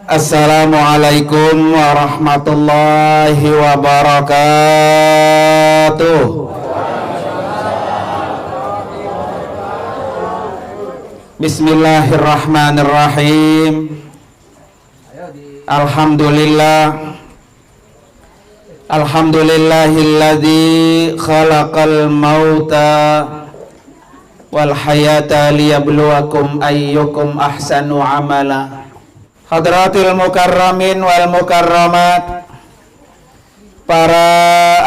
Assalamualaikum warahmatullahi wabarakatuh. Bismillahirrahmanirrahim. Alhamdulillahilladzi khalaqal mauta wal hayata liyabluwakum ayyukum ahsanu amala. Hadratil mukarramin wal mukarramat, para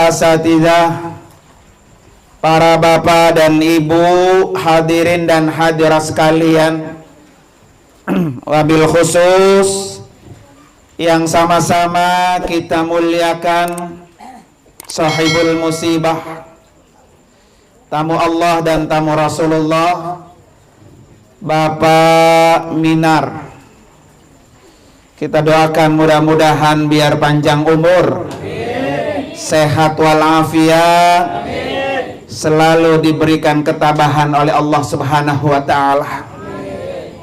asatidzah, para bapak dan ibu, hadirin dan hadirat sekalian, wabil khusus yang sama-sama kita muliakan sahibul musibah, tamu Allah dan tamu Rasulullah, Bapak Minar. Kita doakan mudah-mudahan biar panjang umur, sehat walafiat, selalu diberikan ketabahan oleh Allah Subhanahu wa Ta'ala.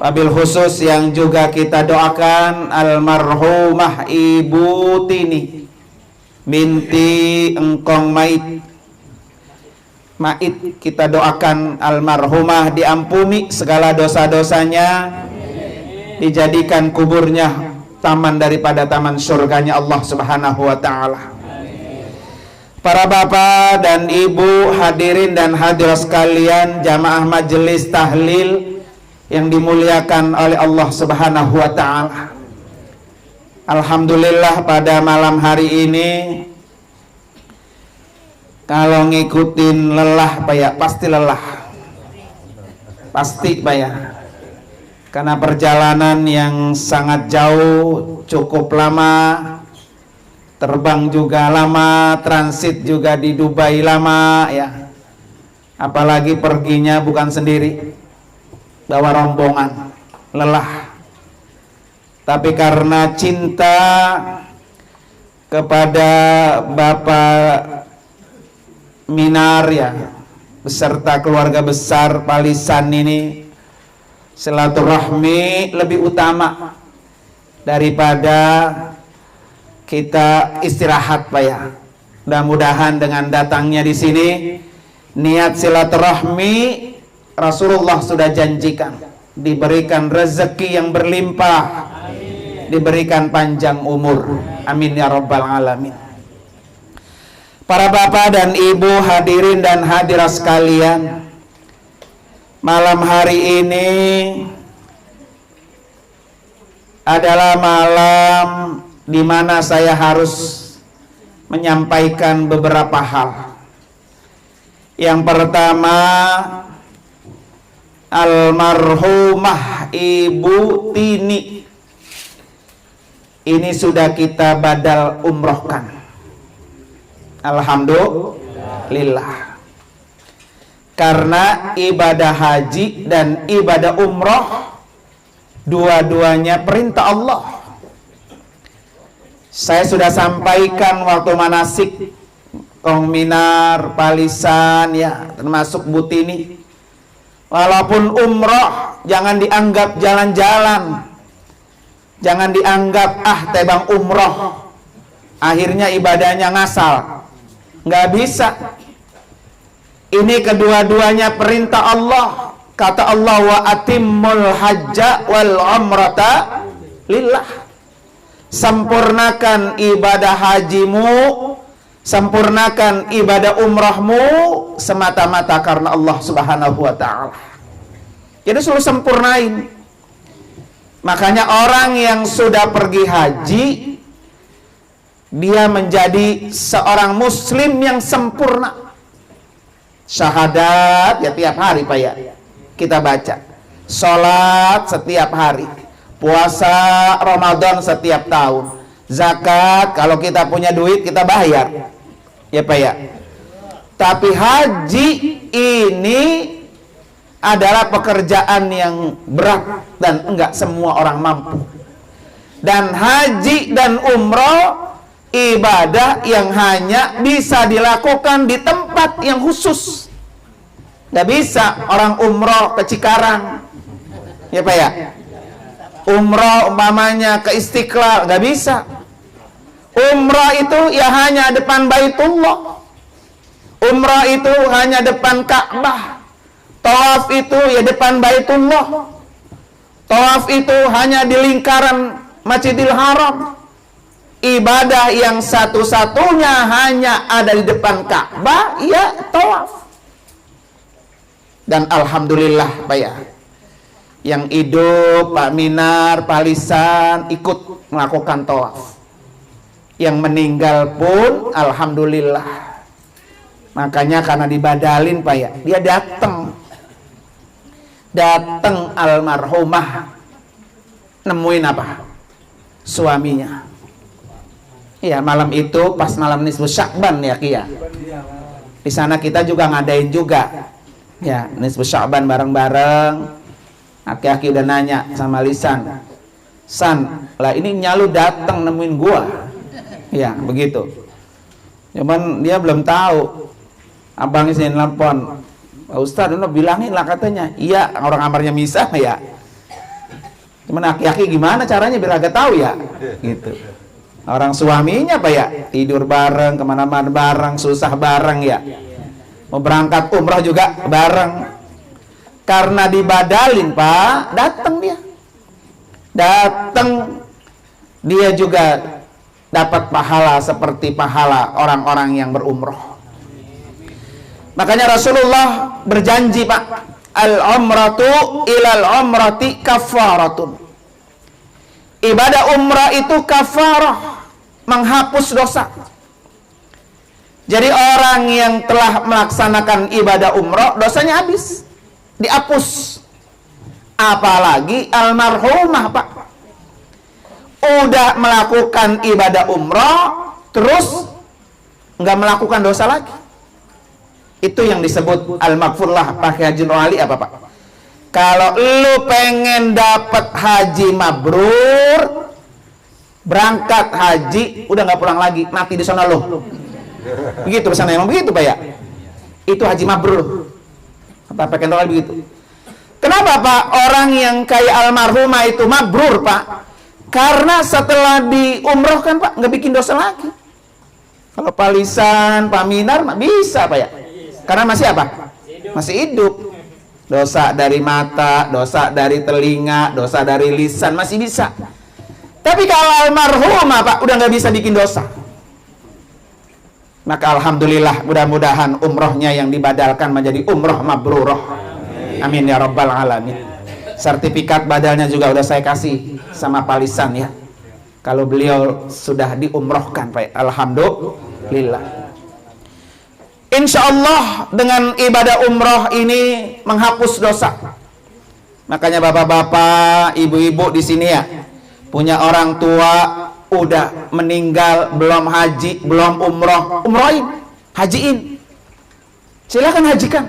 Wabil khusus yang juga kita doakan almarhumah Ibu Tini binti Engkong Mait, kita doakan almarhumah diampuni segala dosa-dosanya, dijadikan kuburnya taman daripada taman surganya Allah Subhanahu wa Ta'ala. Para bapak dan ibu, hadirin dan hadirat sekalian, jamaah majelis tahlil yang dimuliakan oleh Allah Subhanahu wa Ta'ala. Alhamdulillah pada malam hari ini, kalau ngikutin lelah Pak ya, pasti lelah. Pasti Pak ya. Karena perjalanan yang sangat jauh, cukup lama, terbang juga lama, transit juga di Dubai lama ya. Apalagi perginya bukan sendiri, bawa rombongan, lelah. Tapi karena cinta kepada Bapak Minar ya, beserta keluarga besar Palisan ini, silaturahmi lebih utama daripada kita istirahat Pak ya. Mudah-mudahan dengan datangnya di sini, niat silaturahmi Rasulullah sudah janjikan, diberikan rezeki yang berlimpah, diberikan panjang umur. Amin ya rabbal alamin. Para bapak dan ibu, hadirin dan hadirat sekalian, malam hari ini adalah malam di mana saya harus menyampaikan beberapa hal. Yang pertama, almarhumah Ibu Tini ini sudah kita badal umrohkan. Alhamdulillah. Karena ibadah haji dan ibadah umroh dua-duanya perintah Allah. Saya sudah sampaikan waktu manasik Kong Minar, Palisan ya, termasuk Bu Tini. Walaupun umroh jangan dianggap jalan-jalan, jangan dianggap tebang umroh akhirnya ibadahnya ngasal. Nggak bisa. Ini kedua-duanya perintah Allah. Kata Allah, wa atimmul hajja wal umrata lillah. Sempurnakan ibadah hajimu, sempurnakan ibadah umrahmu semata-mata karena Allah Subhanahu wa Ta'ala. Jadi suruh sempurnain. Makanya orang yang sudah pergi haji, dia menjadi seorang muslim yang sempurna. Syahadat ya tiap hari Pak ya, kita baca. Sholat setiap hari, puasa Ramadan setiap tahun, zakat kalau kita punya duit kita bayar ya Pak ya. Tapi haji ini adalah pekerjaan yang berat dan enggak semua orang mampu. Dan haji dan umroh ibadah yang hanya bisa dilakukan di tempat yang khusus. Nggak bisa orang umroh ke Cikarang, ya Pak ya. umrah umpamanya ke Istiqlal, nggak bisa. Umrah itu ya hanya depan Baitullah. Umrah itu hanya depan Ka'bah. Tawaf itu ya depan Baitullah. Tawaf itu hanya di lingkaran Masjidil Haram. Ibadah yang satu-satunya hanya ada di depan Ka'bah, ya tawaf. Dan alhamdulillah Pak ya, yang hidup Pak Minar, Pak Lisan ikut melakukan tawaf. Yang meninggal pun alhamdulillah. Makanya karena dibadalin Pak ya, dia datang almarhumah nemuin apa? Suaminya. Iya, malam itu pas malam nisfu Sya'ban ya Ki ya. Di sana kita juga ngadain juga. Ya, nisfu Sya'ban bareng-bareng. Aki-aki udah nanya sama Lisan. San, lah ini nyalu datang nemuin gua. Ya, begitu. Cuman dia belum tahu. Abang sini nelpon. Pak Ustadz, lu bilangin lah katanya. Iya, orang kamarnya misah ya. Cuman aki-aki gimana caranya biar agak tahu ya. Gitu. Orang suaminya Pak ya, tidur bareng, kemana-mana bareng, susah bareng ya. Mau berangkat umrah juga bareng. Karena dibadalin Pak, datang dia. Datang dia juga dapat pahala seperti pahala orang-orang yang berumrah. Makanya Rasulullah berjanji Pak, al-umratu ilal umrati kafaratun. Ibadah umrah itu kafarah, menghapus dosa. Jadi orang yang telah melaksanakan ibadah umrah, dosanya habis, dihapus. Apalagi almarhumah Pak, udah melakukan ibadah umrah, terus nggak melakukan dosa lagi. Itu yang disebut al-maghfurlah. Pakai Haji Nur apa Pak? Kalau lu pengen dapat haji mabrur, berangkat haji, udah nggak pulang lagi, mati di sana lo. Begitu pesannya, emang begitu Pak ya? Itu haji mabrur. Apa pakai Nur begitu? Kenapa Pak? Orang yang kayak almarhumah itu mabrur Pak, karena setelah diumrohkan Pak, nggak bikin dosa lagi. Kalau Pak Lisan, Pak Minar bisa Pak ya? Karena masih apa? Masih hidup. Dosa dari mata, dosa dari telinga, dosa dari lisan masih bisa. Tapi kalau almarhumah Pak udah nggak bisa bikin dosa. Maka alhamdulillah, mudah-mudahan umrohnya yang dibadalkan menjadi umroh mabrurah. Amin ya rabbal alamin. Sertifikat badalnya juga udah saya kasih sama Pak Lisan ya. Kalau beliau sudah diumrohkan Pak, alhamdulillah. Insya Allah dengan ibadah umroh ini menghapus dosa. Makanya bapak-bapak, ibu-ibu di sini ya, punya orang tua udah meninggal, belum haji, belum umroh, umrohin, hajiin. Silakan hajikan.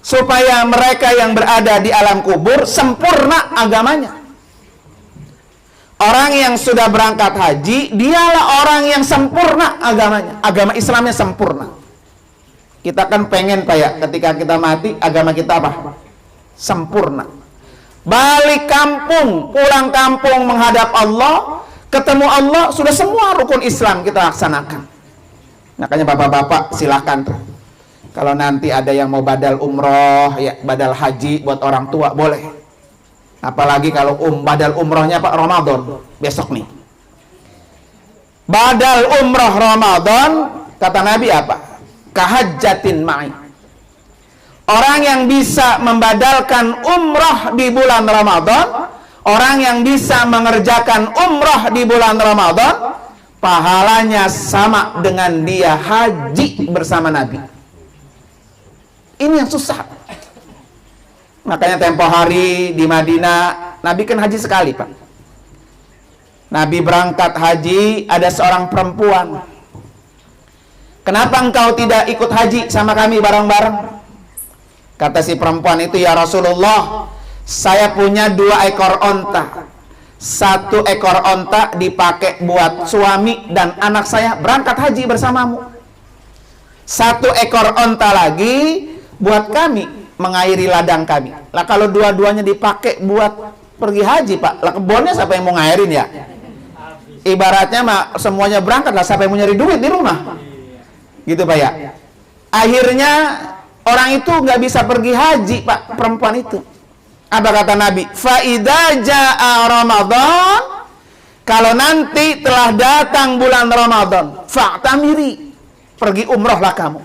Supaya mereka yang berada di alam kubur sempurna agamanya. Orang yang sudah berangkat haji, dialah orang yang sempurna agamanya. Agama Islamnya sempurna. Kita kan pengen Pak ya, ketika kita mati, agama kita apa? Sempurna. Balik kampung, pulang kampung menghadap Allah, ketemu Allah, sudah semua rukun Islam kita laksanakan. Makanya bapak-bapak silakan tuh. Kalau nanti ada yang mau badal umroh, ya badal haji buat orang tua, boleh. Apalagi kalau badal umrohnya Pak Ramadan besok nih. Badal umroh Ramadan, kata Nabi apa? Kahajjatin ma'i. Orang yang bisa membadalkan umroh di bulan Ramadan, orang yang bisa mengerjakan umroh di bulan Ramadan, pahalanya sama dengan dia haji bersama Nabi. Ini yang susah. Makanya tempo hari di Madinah, Nabi kan haji sekali Pak. Nabi berangkat haji, ada seorang perempuan. Kenapa engkau tidak ikut haji sama kami bareng-bareng? Kata si perempuan itu, ya Rasulullah, saya punya 2 ekor onta. 1 ekor onta dipakai buat suami dan anak saya berangkat haji bersamamu. 1 ekor onta lagi buat kami mengairi ladang kami. Lah kalau dua-duanya dipakai buat pergi haji Pak, lah kebunnya siapa yang mau ngairin ya? Ibaratnya mah semuanya berangkat lah, siapa yang mau nyari duit di rumah? Gitu Pak ya. Akhirnya orang itu nggak bisa pergi haji Pak, perempuan itu. Apa kata Nabi? Fa idza jaa Ramadan, kalau nanti telah datang bulan Ramadan, fa'tamiri, pergi umrohlah kamu.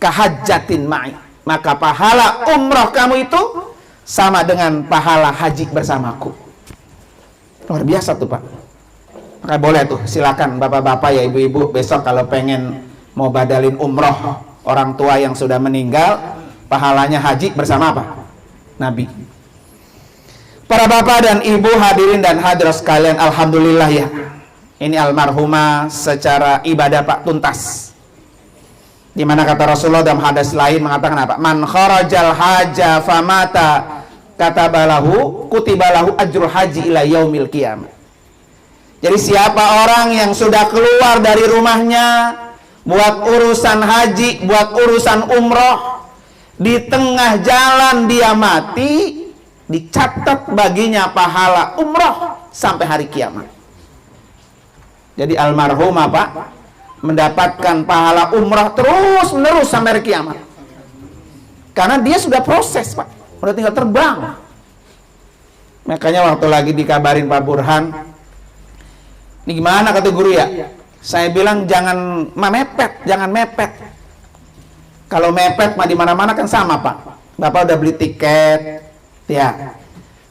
Kahajjatin ma'i, maka pahala umroh kamu itu sama dengan pahala haji bersamaku. Luar biasa tuh Pak. Maka boleh tuh, silakan bapak-bapak ya, ibu-ibu, besok kalau pengen mau badalin umroh orang tua yang sudah meninggal, pahalanya haji bersama apa? Nabi. Para bapak dan ibu hadirin dan hadirat sekalian, alhamdulillah ya, ini almarhumah secara ibadah Pak tuntas. Dimana kata Rasulullah dalam hadis lain mengatakan apa? Man kharajal haja famata katabalahu kutibalahu ajrul haji ila yaumil qiyamah. Jadi siapa orang yang sudah keluar dari rumahnya buat urusan haji, buat urusan umroh, di tengah jalan dia mati, dicatat baginya pahala umroh sampai hari kiamat. Jadi almarhumah Pak mendapatkan pahala umroh terus menerus sampai hari kiamat, karena dia sudah proses Pak, udah tinggal terbang. Makanya waktu lagi dikabarin Pak Burhan, ini gimana kata guru ya? Saya bilang jangan mepet, jangan mepet. Kalau mepet mah di mana-mana kan sama Pak. Bapak udah beli tiket, ya,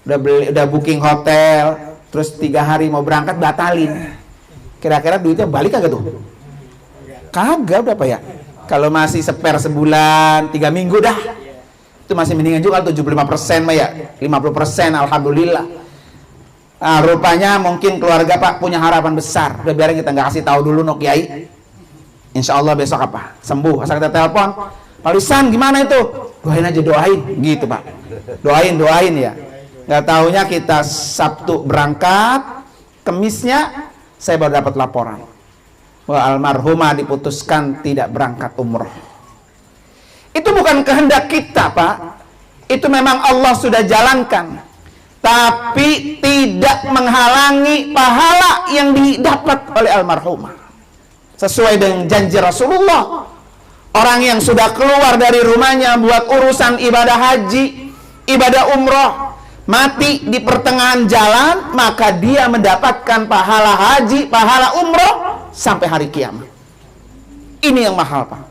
udah booking hotel, terus 3 hari mau berangkat batalin. Kira-kira duitnya balik kagak tuh? Kagak udah Pak ya. Kalau masih spare sebulan, 3 minggu dah, itu masih mendingan juga. 75% mah ya, 50% alhamdulillah. Nah, rupanya mungkin keluarga Pak punya harapan besar. Udah biarin kita nggak kasih tahu dulu no Kiai. Insya Allah besok apa? Sembuh. Asal kita telepon, Pak Lisan gimana itu? Doain aja, doain. Gitu Pak. Doain ya. Nggak taunya kita Sabtu berangkat, Kemisnya saya baru dapat laporan bahwa almarhumah diputuskan tidak berangkat umroh. Itu bukan kehendak kita Pak. Itu memang Allah sudah jalankan. Tapi tidak menghalangi pahala yang didapat oleh almarhumah. Sesuai dengan janji Rasulullah, orang yang sudah keluar dari rumahnya buat urusan ibadah haji, ibadah umroh, mati di pertengahan jalan, maka dia mendapatkan pahala haji, pahala umroh sampai hari kiamat. Ini yang mahal Pak.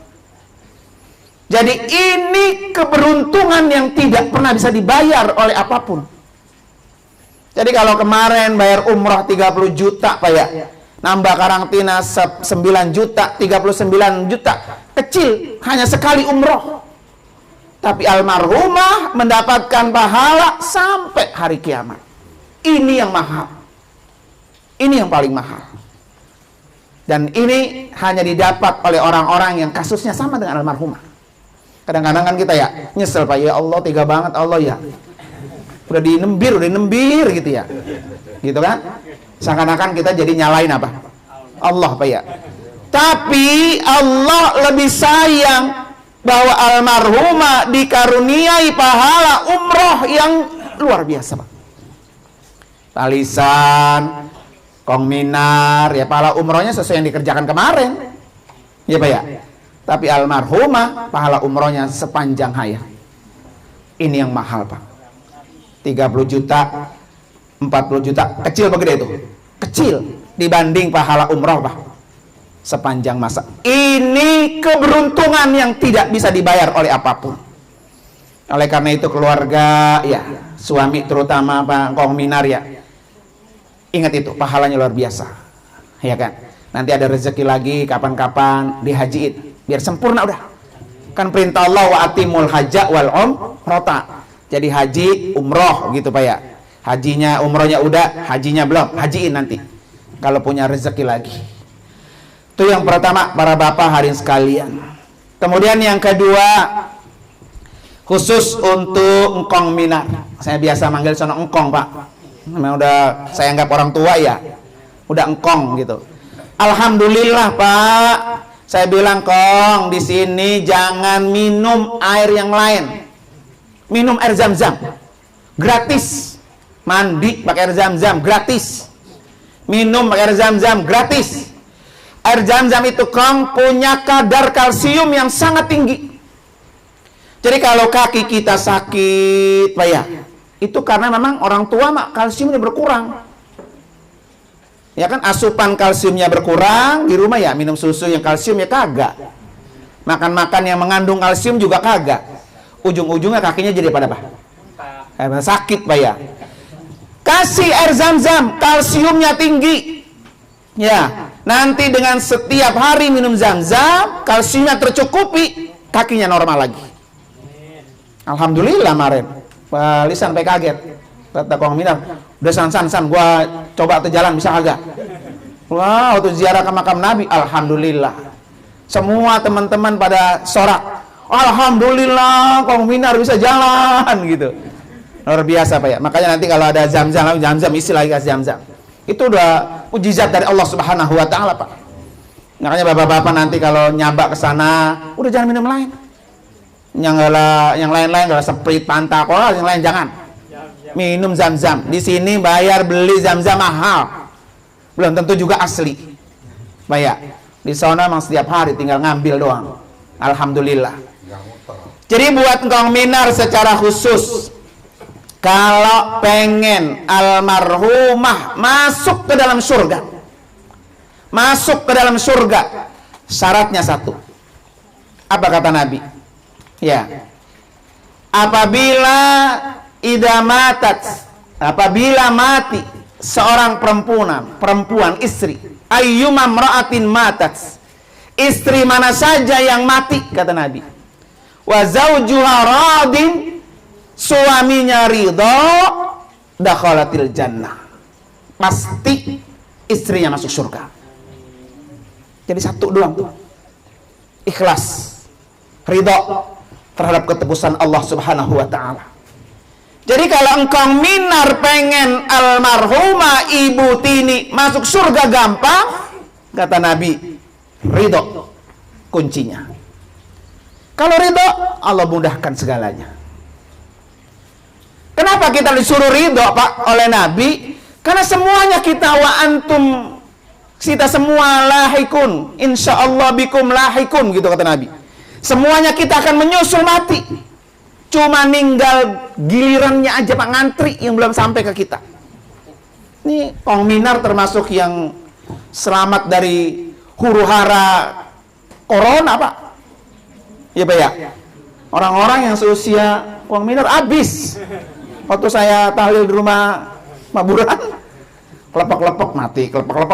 Jadi ini keberuntungan yang tidak pernah bisa dibayar oleh apapun. Jadi kalau kemarin bayar umroh 30 juta Pak ya, nambah karantina 9 juta, 39 juta, kecil, hanya sekali umroh. Tapi almarhumah mendapatkan pahala sampai hari kiamat. Ini yang mahal. Ini yang paling mahal. Dan ini hanya didapat oleh orang-orang yang kasusnya sama dengan almarhumah. Kadang-kadang kan kita ya nyesel Pak, ya Allah tega banget Allah ya. Udah dinembir gitu ya, gitu kan? Seakan-akan kita jadi nyalain apa? Allah Pak ya. Tapi Allah lebih sayang bahwa almarhumah dikaruniai pahala umroh yang luar biasa Pak. Talisan, kongminar, ya pahala umrohnya sesuai yang dikerjakan kemarin, ya Pak ya. Tapi almarhumah pahala umrohnya sepanjang hayat. Ini yang mahal Pak. 30 juta, 40 juta, kecil apa gede itu? Kecil dibanding pahala umroh Pak sepanjang masa. Ini keberuntungan yang tidak bisa dibayar oleh apapun. Oleh karena itu keluarga ya, suami terutama Pak Kong Minar ya, ingat itu pahalanya luar biasa, ya kan? Nanti ada rezeki lagi kapan-kapan dihajiin biar sempurna udah. Kan perintah Allah wa atimul hajja wal umrata. Jadi haji, umroh gitu Pak ya. Hajinya, umrohnya udah, hajinya belum, hajiin nanti kalau punya rezeki lagi. Itu yang pertama para bapak hadirin sekalian. Kemudian yang kedua, khusus untuk engkong Minar. Saya biasa manggil sono engkong Pak. Memang udah saya anggap orang tua ya. Udah engkong gitu. Alhamdulillah Pak. Saya bilang Kong, di sini jangan minum air yang lain. Minum air Zam-Zam gratis. Mandi pakai air zam-zam gratis. Minum pakai air zam-zam gratis. Air zam-zam itu punya kadar kalsium yang sangat tinggi. Jadi kalau kaki kita sakit, Pak ya, itu karena memang orang tua kalsiumnya berkurang. Ya kan, asupan kalsiumnya berkurang di rumah ya, minum susu yang kalsiumnya kagak. Makan-makan yang mengandung kalsium juga kagak. Ujung-ujungnya kakinya jadi pada apa? Sakit, Pak ya. Kasih air zam-zam, kalsiumnya tinggi. Ya, nanti dengan setiap hari minum zam-zam, kalsiumnya tercukupi, kakinya normal lagi. Alhamdulillah kemarin. Pak Lisan sampai kaget. Kata Kong Minar, udah san, gua coba tuh jalan bisa kagak? Wah, waktu ziarah ke makam Nabi, alhamdulillah. Semua teman-teman pada sorak. Alhamdulillah, Kong Minar bisa jalan gitu. Luar biasa, Pak ya. Makanya nanti kalau ada zam-zam isi lagi zam-zam. Itu udah mujizat dari Allah Subhanahu wa taala, Pak. Makanya bapak-bapak nanti kalau nyabak ke sana, udah jangan minum lain. Yang lain-lain kalau Sprite, Fanta, Cola, yang lain jangan. Minum zam-zam. Di sini bayar beli zam-zam mahal. Belum tentu juga asli. Pak ya. Di sana memang setiap hari tinggal ngambil doang. Alhamdulillah. Jadi buat Kong Minar secara khusus, kalau pengen almarhumah masuk ke dalam surga, syaratnya satu. Apa kata Nabi? Ya, apabila mati seorang perempuan istri, ayyuma mra'atin matat, istri mana saja yang mati, kata Nabi, wa zaujuha radin, suaminya ridho, dakhalatil jannah, pasti istrinya masuk surga. Jadi satu doang tuh, ikhlas, ridho terhadap ketegusan Allah Subhanahu wa ta'ala. Jadi kalau engkau Minar pengen almarhumah Ibu Tini masuk surga gampang, kata Nabi, ridho kuncinya. Kalau ridho, Allah mudahkan segalanya. Kenapa kita disuruh ridho, Pak, oleh Nabi? Karena semuanya kita kita semua lahikun, insyaallah bikum lahikun, gitu kata Nabi. Semuanya kita akan menyusul mati. Cuma ninggal gilirannya aja, Pak, ngantri yang belum sampai ke kita. Ini Kong Minar termasuk yang selamat dari huru-hara corona, Pak. Ya, Pak ya. Orang-orang yang seusia Kong Minar habis. Waktu saya tahlil di rumah Maburan, kelepek-kelepek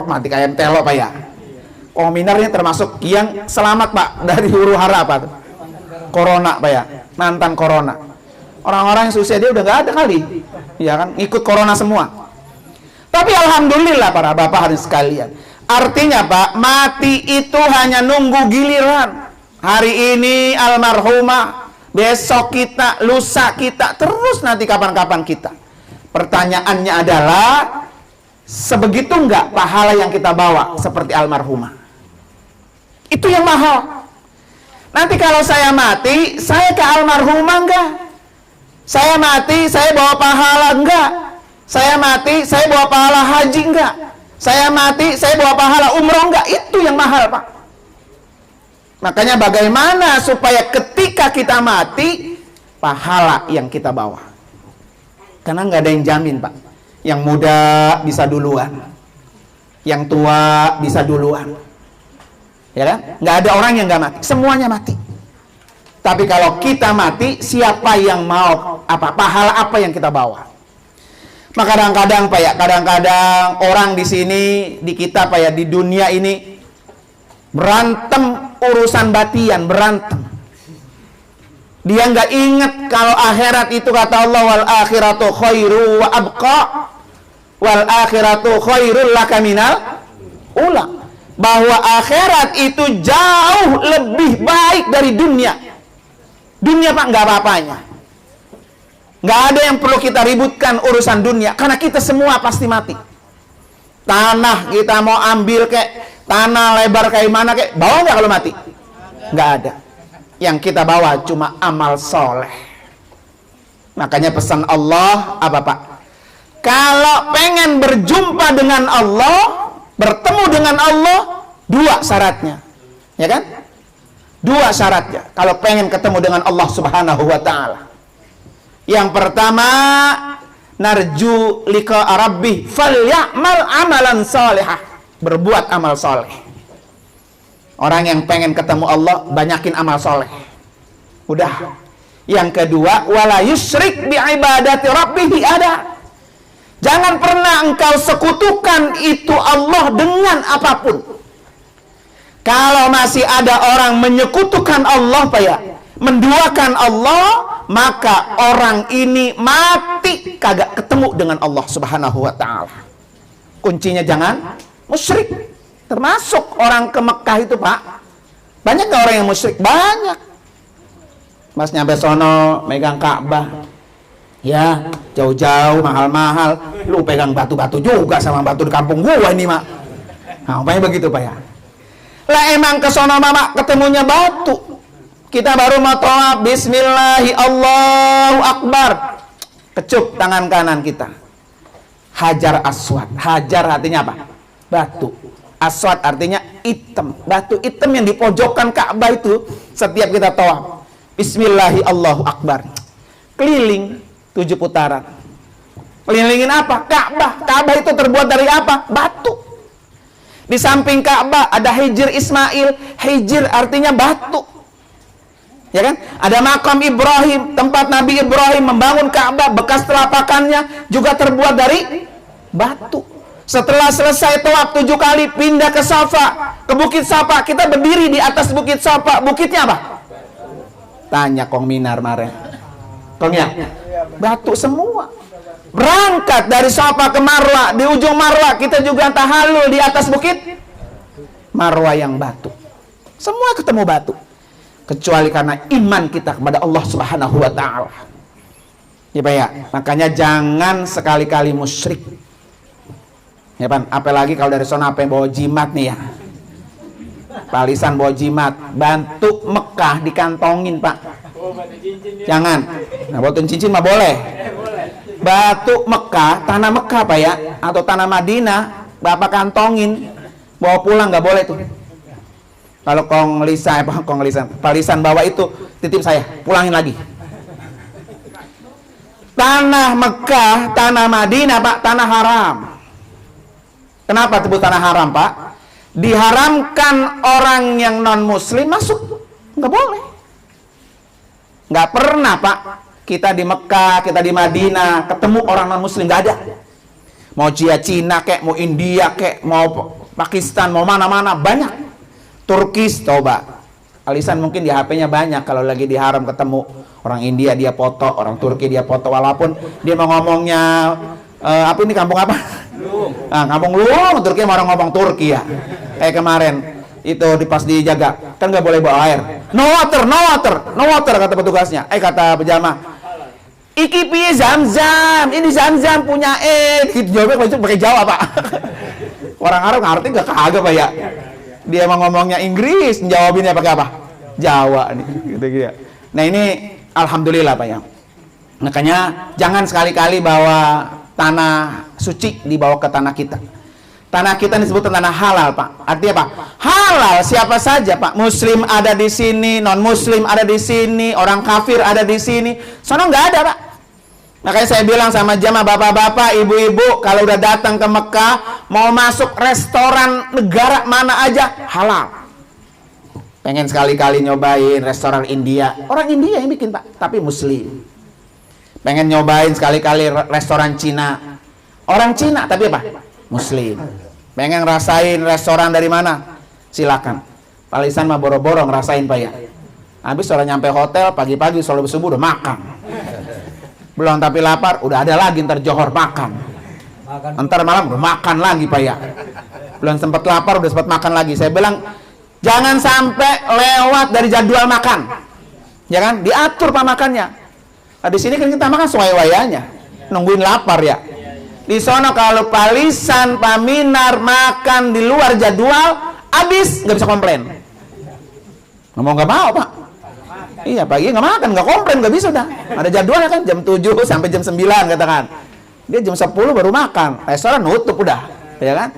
mati kayak telo, Pak ya. Kong Minar ini termasuk yang selamat, Pak, dari huru-hara apa tuh? Corona, Pak ya. Mantan corona. Orang-orang yang seusia dia udah nggak ada kali. Ya kan, ikut corona semua. Tapi alhamdulillah para bapak hadirin sekalian. Artinya, Pak, mati itu hanya nunggu giliran. Hari ini almarhumah, besok kita, lusa kita, terus nanti kapan-kapan kita. Pertanyaannya adalah, sebegitu enggak pahala yang kita bawa seperti almarhumah? Itu yang mahal. Nanti kalau saya mati, saya ke almarhumah enggak? Saya mati, saya bawa pahala enggak? Saya mati, saya bawa pahala haji enggak? Saya mati, saya bawa pahala umroh enggak? Itu yang mahal, Pak. Makanya bagaimana supaya ketika kita mati, pahala yang kita bawa. Karena nggak ada yang jamin, Pak. Yang muda bisa duluan, yang tua bisa duluan, ya kan? Nggak ada orang yang nggak mati, semuanya mati. Tapi kalau kita mati, siapa yang mau pahala apa yang kita bawa? Maka kadang-kadang, Pak ya, kadang-kadang orang di sini, di kita, Pak ya, di dunia ini berantem urusan batian, berantem. Dia nggak ingat kalau akhirat itu kata Allah, wal akhiratu khairu wa abqa, wal akhiratu khairul laka minal ula, bahwa akhirat itu jauh lebih baik dari dunia. Dunia, Pak, nggak apa-apanya. Nggak ada yang perlu kita ributkan urusan dunia, karena kita semua pasti mati. Tanah kita mau ambil kayak tanah lebar kayak mana kayak, bawa nggak kalau mati? Nggak ada. Yang kita bawa cuma amal soleh. Makanya pesan Allah apa, Pak? Kalau pengen berjumpa dengan Allah, bertemu dengan Allah, 2 syaratnya. Ya kan? 2 syaratnya. Kalau pengen ketemu dengan Allah Subhanahu wa taala. Yang pertama, narju liqa rabbih falyamal amalan salihah. Berbuat amal soleh. Orang yang pengen ketemu Allah, banyakin amal soleh. Udah. Yang kedua, wala yusyrik bi ibadati rabbih ada. Jangan pernah engkau sekutukan itu Allah dengan apapun. Kalau masih ada orang menyekutukan Allah, Pak ya, menduakan Allah, maka orang ini mati kagak ketemu dengan Allah Subhanahu wa taala. Kuncinya jangan musyrik. Termasuk orang ke Mekah itu, Pak. Banyak gak orang yang musyrik? Banyak. Mas nyampe sono megang Ka'bah. Ya, jauh-jauh, mahal-mahal. Lu pegang batu-batu juga sama batu di kampung gua ini, Mak. Nah, umpamanya begitu, Pak ya. Lah emang ke sono Mama ketemunya batu. Kita baru mau tawaf, bismillahi Allahu akbar. Kecup tangan kanan kita. Hajar aswad. Hajar artinya apa? Batu. Aswad artinya hitam. Batu hitam yang di pojokan Ka'bah itu setiap kita tawaf. Bismillahi Allahu akbar. Keliling 7 putaran. Kelilingin apa? Ka'bah. Ka'bah itu terbuat dari apa? Batu. Di samping Ka'bah ada Hijr Ismail. Hijr artinya batu. Ya kan? Ada makam Ibrahim, tempat Nabi Ibrahim membangun Ka'bah, bekas telapakannya juga terbuat dari batu. Setelah selesai tawaf 7 kali, pindah ke Safa, ke Bukit Safa. Kita berdiri di atas Bukit Safa. Bukitnya apa? Tanya Kong Minar mare. Kong ya? Batu semua. Berangkat dari Safa ke Marwa, di ujung Marwa kita juga tahallul di atas bukit Marwa yang batu. Semua ketemu batu. Kecuali karena iman kita kepada Allah Subhanahu wa taala. Ya Pak ya, makanya jangan sekali-kali musyrik. Ya Pak, apalagi kalau dari sana apa yang bawa jimat nih ya. Palisan bawa jimat, bantu Mekah dikantongin, Pak. Jangan. Nah, buatin cincin mah boleh. Batu Mekah, tanah Mekah Pak ya, atau tanah Madinah, Bapak kantongin, bawa pulang nggak boleh tuh. Kalau palisan bawa itu titip saya, pulangin lagi. Tanah Mekah, tanah Madinah Pak, tanah haram. Kenapa disebut tanah haram Pak? Diharamkan orang yang non muslim masuk, nggak boleh. Nggak pernah Pak kita di Mekah, kita di Madinah ketemu orang non muslim, nggak ada. Mau Cina kek, mau India kek, mau Pakistan, mau mana-mana banyak. Turkis, coba. Alisan mungkin di HP-nya banyak kalau lagi diharam ketemu orang India dia foto, orang Turki dia foto, walaupun dia mau ngomongnya apa ini kampung apa? Nah, kampung Luang, Turki mau orang ngomong Turki ya. Kayak kemarin itu pas dijaga kan nggak boleh bawa air. No water kata petugasnya. Kata pejama, iki piye Zam-Zam, ini Zam-Zam punya gitu jawabnya pakai Jawa Pak. Orang Arab ngerti nggak kagak Pak ya. Dia mau ngomongnya Inggris, jawabinnya pakai apa? Jawa nih, gitu. Nah ini alhamdulillah Pak ya. Makanya jangan sekali-kali bawa tanah suci dibawa ke tanah kita. Tanah kita disebut tanah halal Pak. Artinya apa? Halal siapa saja Pak. Muslim ada di sini, non Muslim ada di sini, orang kafir ada di sini. Sono nggak ada Pak. Makanya saya bilang sama jamaah bapak-bapak, ibu-ibu, kalau udah datang ke Mekah, mau masuk restoran negara mana aja, halal. Pengen sekali-kali nyobain restoran India. Orang India yang bikin Pak, tapi Muslim. Pengen nyobain sekali-kali restoran Cina. Orang Cina, tapi apa? Muslim. Pengen ngerasain restoran dari mana? Silakan. Palisan mah boro-boro ngerasain Pak ya. Habis orang nyampe hotel, pagi-pagi, sholat subuh udah makan. Belum tapi lapar, udah ada lagi ntar Johor makan. Ntar malam udah makan lagi Pak ya. Belum sempat lapar udah sempat makan lagi. Saya bilang jangan sampai lewat dari jadwal makan. Ya kan? Diatur Pak makannya. Nah, di sini kan kita makan sesuai-wayanya. Nungguin lapar ya. Di sono kalau Palisan, Pak Minar makan di luar jadwal, habis nggak bisa komplain. Ngomong nggak mau Pak. Iya pagi nggak makan, nggak komplain, nggak bisa dah. Ada jadwalnya kan jam 7 sampai jam 9 katakan. Dia jam 10 baru makan, restoran nutup udah, ya kan?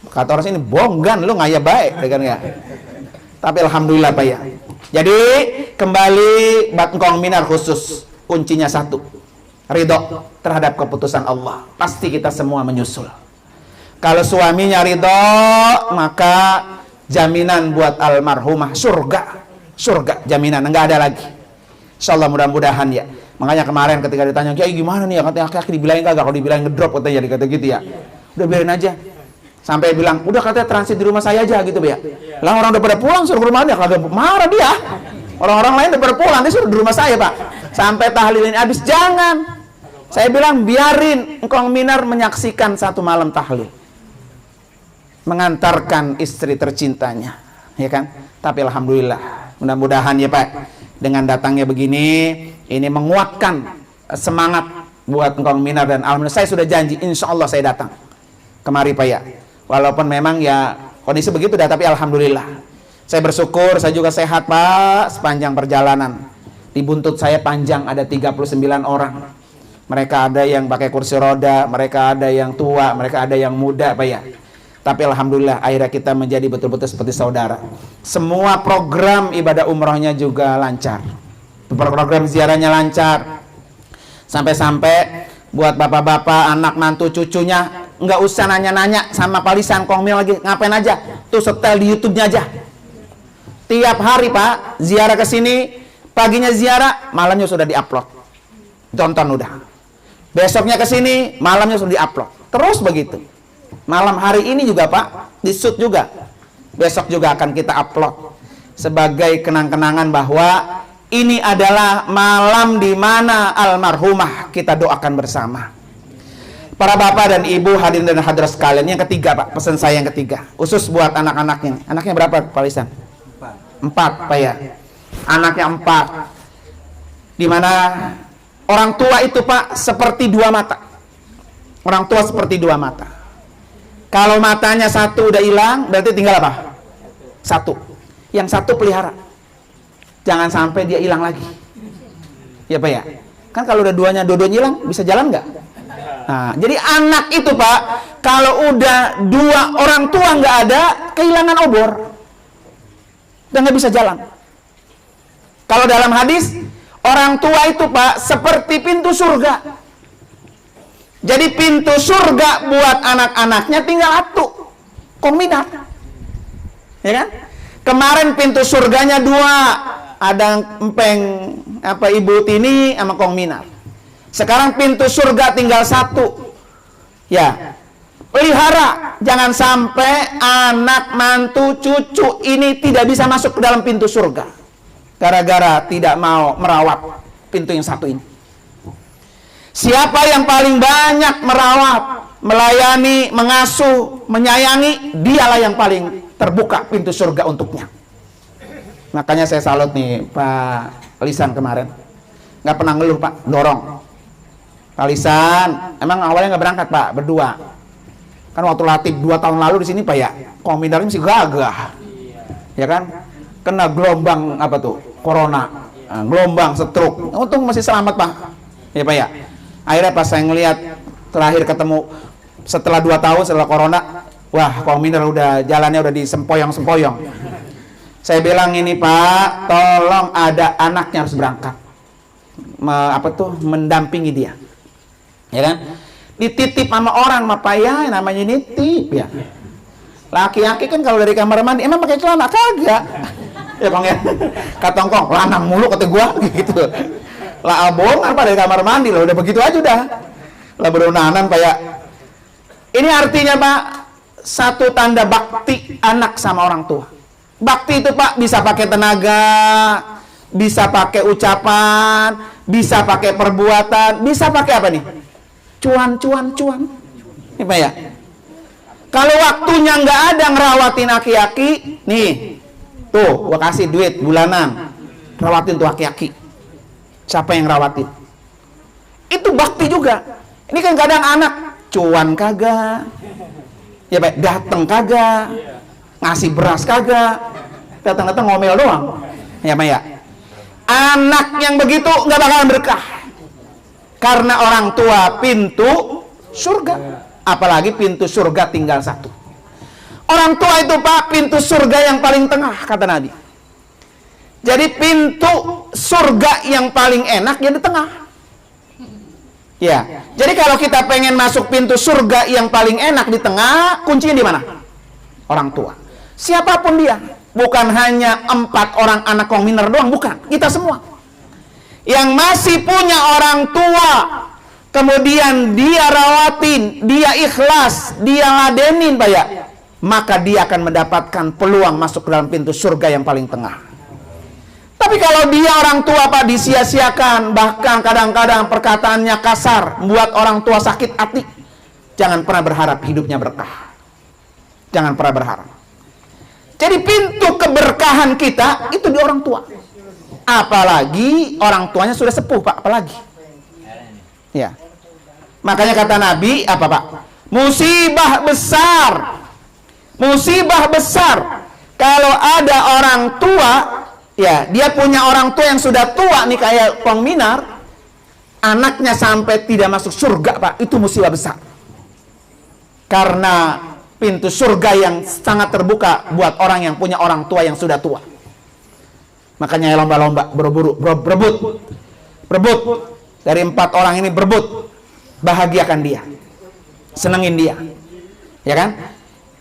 Kata orang sini, bonggan lu ngaya baik, ya kan ya. Tapi alhamdulillah Pak ya. Jadi kembali Batngkong Minar khusus, kuncinya satu, ridho terhadap keputusan Allah. Pasti kita semua menyusul. Kalau suaminya ridho, maka jaminan buat almarhumah surga, surga jaminan, enggak ada lagi. Insyaallah mudah-mudahan ya. Makanya kemarin ketika ditanya, Kiai gimana nih ya, katanya aki-aki dibilangin kagak, kalau dibilang ngedrop katanya, jadi kata gitu ya. Udah biarin aja. Sampai bilang, udah katanya transit di rumah saya aja gitu ya. Lah orang udah pada pulang suruh ke rumah dia, kagak marah dia. Orang-orang lain udah pada pulang, dia suruh di rumah saya Pak. Sampai tahlilin habis, jangan. Saya bilang biarin Ngkong Minar menyaksikan satu malam tahlil, mengantarkan istri tercintanya, ya kan? Tapi alhamdulillah, mudah-mudahan ya Pak, dengan datangnya begini, ini menguatkan semangat buat Ngkong Minar, dan alhamdulillah saya sudah janji, insya Allah saya datang kemari Pak ya. Walaupun memang ya kondisi begitu dah, tapi alhamdulillah saya bersyukur, saya juga sehat Pak sepanjang perjalanan. Di buntut saya panjang ada 39 orang. Mereka ada yang pakai kursi roda, mereka ada yang tua, mereka ada yang muda Pak ya. Tapi alhamdulillah akhirnya kita menjadi betul-betul seperti saudara. Semua program ibadah umrohnya juga lancar, program ziarahnya lancar. Sampai-sampai buat bapak-bapak, anak mantu cucunya nggak usah nanya-nanya sama Pak Lisan Ngkong Minar lagi, ngapain aja tuh, setel di YouTube-nya aja. Tiap hari Pak ziarah ke sini, paginya ziarah, malamnya sudah diupload, tonton udah. Besoknya ke sini, malamnya sudah diupload, terus begitu. Malam hari ini juga Pak di shoot juga, besok juga akan kita upload sebagai kenang-kenangan bahwa ini adalah malam di mana almarhumah kita doakan bersama. Para bapak dan ibu hadirin dan hadirat sekalian, yang ketiga Pak, pesan saya yang ketiga, khusus buat anak-anaknya. Anaknya berapa Pak Lisan? 4 Pak ya. Anaknya 4. Dimana orang tua itu Pak seperti dua mata. Orang tua seperti dua mata. Kalau matanya satu udah hilang, berarti tinggal apa? Satu. Yang satu pelihara. Jangan sampai dia hilang lagi. Ya Pak ya. Kan kalau udah dua-duanya hilang, bisa jalan nggak? Nah, jadi anak itu Pak, kalau udah dua orang tua nggak ada, kehilangan obor, dan nggak bisa jalan. Kalau dalam hadis, orang tua itu Pak seperti pintu surga. Jadi pintu surga buat anak-anaknya tinggal satu, Ngkong Minar, ya kan? Kemarin pintu surganya 2, ada empeng apa Ibu Tini sama Ngkong Minar. Sekarang pintu surga tinggal 1. Ya, pelihara, jangan sampai anak mantu cucu ini tidak bisa masuk ke dalam pintu surga gara-gara tidak mau merawat pintu yang 1 ini. Siapa yang paling banyak merawat, melayani, mengasuh, menyayangi, dialah yang paling terbuka pintu surga untuknya. Makanya saya salut nih Pak Lisan kemarin, nggak pernah ngeluh Pak, dorong. Pak Lisan, emang awalnya nggak berangkat Pak, berdua. Kan waktu latih 2 tahun lalu di sini Pak ya, Ngkong Minar masih gagah, ya kan? Kena gelombang apa tuh, corona, gelombang stroke. Untung masih selamat Pak, ya Pak ya. Akhirnya pas saya ngelihat terakhir ketemu setelah 2 tahun setelah corona, wah Ngkong Minar udah jalannya udah disempoyong-sempoyong. Saya bilang ini Pak, tolong ada anaknya harus berangkat, mendampingi dia. Ya kan, dititip sama orang mah Pak ya, namanya nitip ya. Laki-laki kan kalau dari kamar mandi emang pakai celana kagak, ya Bang ya. Kata Ngkong, lanang mulu kata gua gitu. Lah abong apa dari kamar mandi lah, udah begitu aja udah. Lah berunanan Pak ya. Ini artinya Pak, satu tanda bakti anak sama orang tua. Bakti itu Pak bisa pakai tenaga, bisa pakai ucapan, bisa pakai perbuatan, bisa pakai apa nih? Cuan. Ini Pak ya. Kalau waktunya nggak ada ngerawatin aki-aki, nih, tuh, gua kasih duit bulanan, rawatin tuh aki-aki. Siapa yang rawatin? Itu bakti juga. Ini kan kadang anak cuan kagak, ya Pak, dateng kagak, ngasih beras kagak, datang-datang ngomel doang, ya Pak ya. Anak yang begitu nggak bakalan berkah. Karena orang tua pintu surga. Apalagi pintu surga tinggal satu. Orang tua itu Pak, pintu surga yang paling tengah, kata Nabi. Jadi pintu surga yang paling enak ya di tengah. Ya, jadi kalau kita pengen masuk pintu surga yang paling enak di tengah, kuncinya di mana? Orang tua. Siapapun dia, bukan hanya 4 orang anak kominer doang, bukan. Kita semua. Yang masih punya orang tua, kemudian dia rawatin, dia ikhlas, dia ladenin Pak ya, maka dia akan mendapatkan peluang masuk ke dalam pintu surga yang paling tengah. Tapi kalau dia orang tua Pak disia-siakan, bahkan kadang-kadang perkataannya kasar, membuat orang tua sakit hati, jangan pernah berharap hidupnya berkah. Jangan pernah berharap. Jadi pintu keberkahan kita itu di orang tua. Apalagi orang tuanya sudah sepuh Pak, apalagi. Ya. Makanya kata Nabi apa Pak? Musibah besar. Musibah besar kalau ada orang tua, ya, dia punya orang tua yang sudah tua nih kayak Pong Minar, anaknya sampai tidak masuk surga Pak, itu musibah besar. Karena pintu surga yang sangat terbuka buat orang yang punya orang tua yang sudah tua. Makanya lomba-lomba berebut dari 4 orang ini, berebut, bahagiakan dia, senengin dia, ya kan?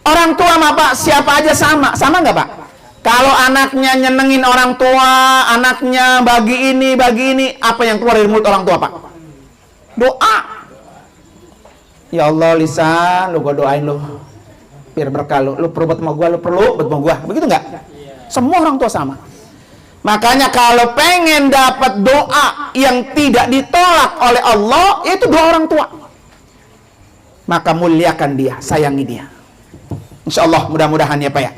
Orang tua mah Pak, siapa aja sama nggak Pak? Kalau anaknya nyenengin orang tua, anaknya bagi ini, apa yang keluar dari mulut orang tua Pak? Doa. Ya Allah Lisa, lu gua doain lu, biar berkah lu perlu buat sama gua, lu perlu buat sama gua, begitu nggak? Semua orang tua sama. Makanya kalau pengen dapat doa yang tidak ditolak oleh Allah, itu doa orang tua. Maka muliakan dia, sayangi dia. Insya Allah mudah-mudahan ya Pak ya.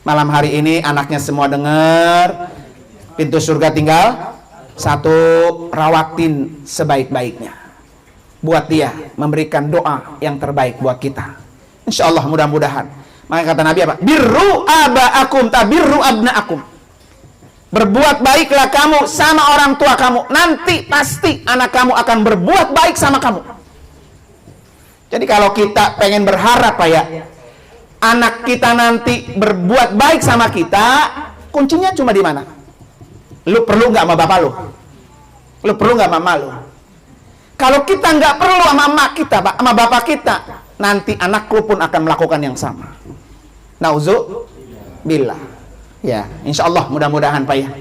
Malam hari ini anaknya semua dengar, pintu surga tinggal satu, rawatin sebaik-baiknya. Buat dia, memberikan doa yang terbaik buat kita. Insya Allah mudah-mudahan. Maka kata Nabi apa? Birru aba'akum tabirru abna'akum. Berbuat baiklah kamu sama orang tua kamu, nanti pasti anak kamu akan berbuat baik sama kamu. Jadi kalau kita pengen berharap Pak ya, anak kita nanti berbuat baik sama kita, kuncinya cuma di mana? Lu perlu nggak sama bapak lu? Lu perlu nggak sama mama lu? Kalau kita nggak perlu sama mama kita, Pak, sama bapak kita, nanti anak lu pun akan melakukan yang sama. Nauzubillah. Ya, insya Allah mudah-mudahan Pak ya.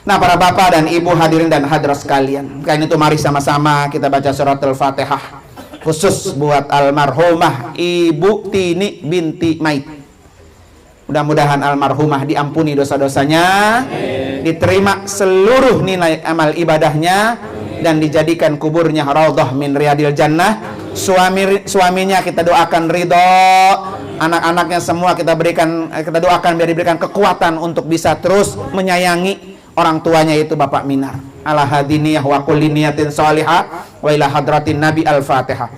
Nah, para bapak dan ibu hadirin dan hadirat sekalian, kain itu mari sama-sama kita baca surat Al-Fatihah. Khusus buat almarhumah Ibu Tini binti Mait. Mudah-mudahan almarhumah diampuni dosa-dosanya, diterima seluruh nilai amal ibadahnya, dan dijadikan kuburnya raudhah min riyadil jannah. Suaminya kita doakan ridho, anak-anaknya semua kita doakan biar diberikan kekuatan untuk bisa terus menyayangi orang tuanya, itu Bapak Minar. Ala hadiniyah wa kulli niyatin salihah wa ila hadratin Nabi. Al-Fatihah.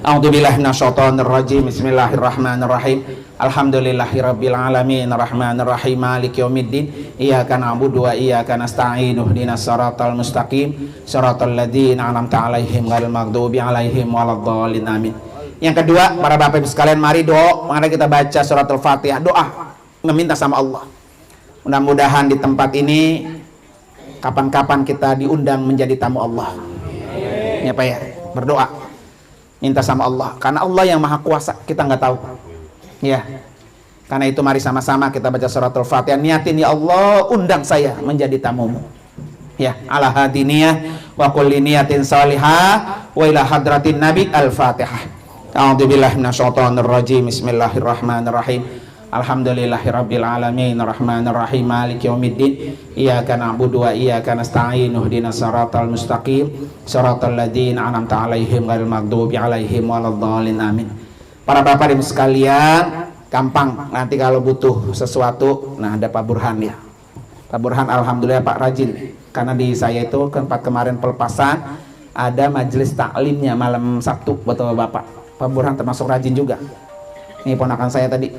A'udzubillahi minasyaitonir rajim. Bismillahirrahmanirrahim. Alhamdulillahirabbil alamin arrahmanir rahim maliki yaumiddin. Iyyaka na'budu wa iyyaka nasta'in. Ihdinas siratal mustaqim. Siratal ladzina an'amta 'alaihim ghairil maghdubi 'alaihim waladdallin. Amin. Yang kedua, para Bapak Ibu sekalian, mari doa. Mari kita baca surat Al-Fatihah, doa meminta sama Allah. Mudah-mudahan di tempat ini kapan-kapan kita diundang menjadi tamu Allah. Ya Pak ya, berdoa, minta sama Allah, karena Allah yang maha kuasa, kita nggak tahu. Ya, karena itu mari sama-sama kita baca surat Al-Fatihah, niatin, ya Allah undang saya menjadi tamumu. Ya, ala hadiniyah wa kulli niyatin salihah wa ila hadratin Nabi. Al-Fatihah. A'udzubillahi minasyaitonir rajim. Bismillahirrahmanirrahim. Alhamdulillahirabbil alamin arrahmanir rahim maliki yaumiddin. Iyyaka na'budu wa iyyaka nasta'in. Ihdinas siratal mustaqim. Siratal ladzina an'amta 'alaihim ghairil maghdubi 'alaihim waladdallin. Amin. Para Bapak Ibu sekalian, gampang nanti kalau butuh sesuatu, nah ada Pak Burhan ya. Pak Burhan alhamdulillah Pak rajin. Karena di saya itu tempat kemarin pelepasan ada majelis taklimnya malam Sabtu buat Bapak. Pak Burhan termasuk rajin juga. Ini ponakan saya tadi.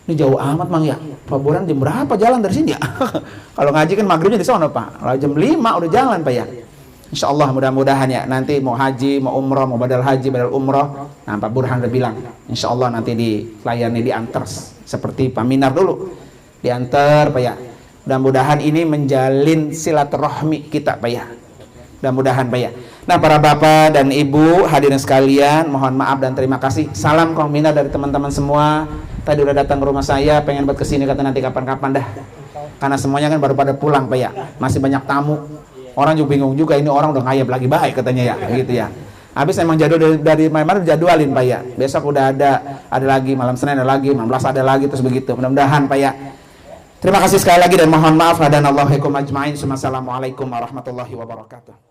Ini jauh amat Mang ya. Pak Burhan jam berapa jalan dari sini ya? Kalau ngaji kan maghribnya di sana Pak. Kalau jam 5 udah jalan Pak ya. Insya Allah mudah-mudahan ya, nanti mau haji, mau umroh, mau badal haji, badal umroh, nah Pak Burhan udah bilang, insya Allah nanti dilayani, diantar seperti Pak Minar dulu, diantar Pak ya. Mudah-mudahan ini menjalin silaturahmi kita Pak ya, mudah-mudahan Pak ya. Nah para bapak dan ibu hadirin sekalian, mohon maaf dan terima kasih. Salam Kong Minar dari teman-teman semua. Tadi udah datang ke rumah saya, pengen buat kesini, kata nanti kapan-kapan dah, karena semuanya kan baru pada pulang Pak ya, masih banyak tamu. Orang juga bingung juga, ini orang udah ngayap lagi baik katanya ya, gitu ya. Habis emang jadwal dari malam jadwalin Pak ya. Besok udah ada lagi, malam Senin ada lagi, 16 ada lagi, terus begitu. Mudah-mudahan Pak ya. Terima kasih sekali lagi dan mohon maaf. Hadanallahu fikum ajmain. Wassalamualaikum warahmatullahi wabarakatuh.